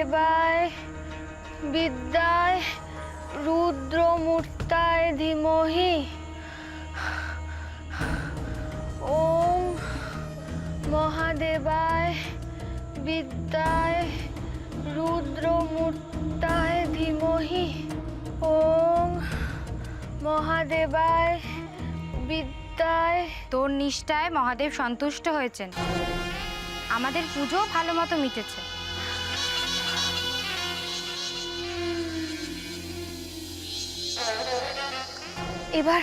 মহাদেবায় বিদ্যায় রুদ্রমূর্তায় ধীমহি ওম মহাদেবায় বিদ্যায় রুদ্রমূর্তায় ধীমহি ওম মহাদেবায় বিদ্যায়। তোর নিষ্ঠায় মহাদেব সন্তুষ্ট হয়েছেন, আমাদের পুজো ভালো মতো মিটেছে। এবার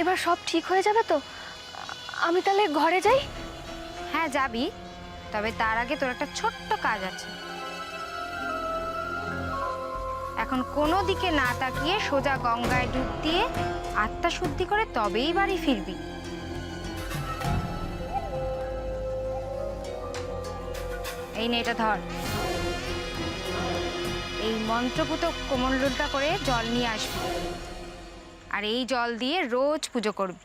এবার সব ঠিক হয়ে যাবে তো? আমি তাহলে ঘরে যাই? হ্যাঁ যাবি, তবে তার আগে তোর একটা ছোট্ট কাজ আছে। এখন কোনো দিকে না তাকিয়ে সোজা গঙ্গায় ডুব দিয়ে আত্মা শুদ্ধি করে তবেই বাড়ি ফিরবি। এই নে, এটা ধর। এই মন্ত্রপুত কোমলটা করে জল নিয়ে আসবি, আর এই জল দিয়ে রোজ পুজো করবি।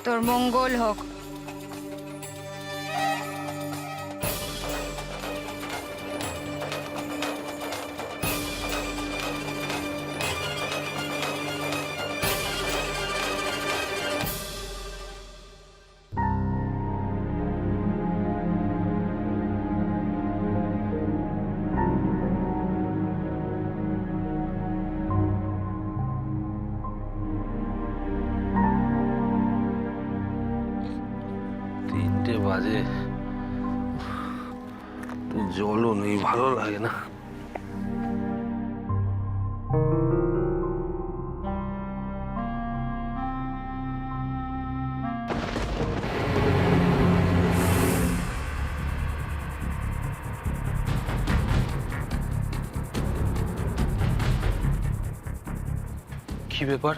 তোর মঙ্গল হোক। বাজে, জলও নেই, ভালো লাগে না। কি ব্যাপার,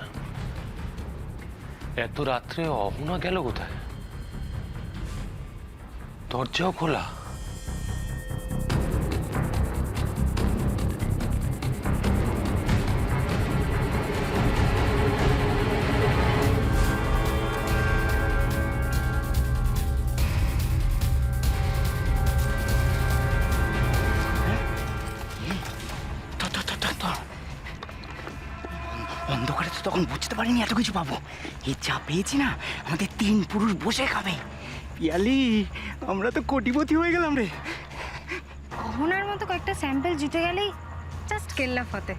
এত রাত্রে অহনা গেল কোথায়? দরজাও খোলা। অন্ধকারে তো তখন বুঝতে পারিনি এত কিছু পাবো। এই চা পেয়েছি না, আমাদের 3 পুরুষ বসে খাবে। পিয়ালি, আমরা তো কোটিপতি হয়ে গেলাম রে। গহনার মতো কয়েকটা স্যাম্পল জিতে গেলেই জাস্ট কেল্লা ফতে।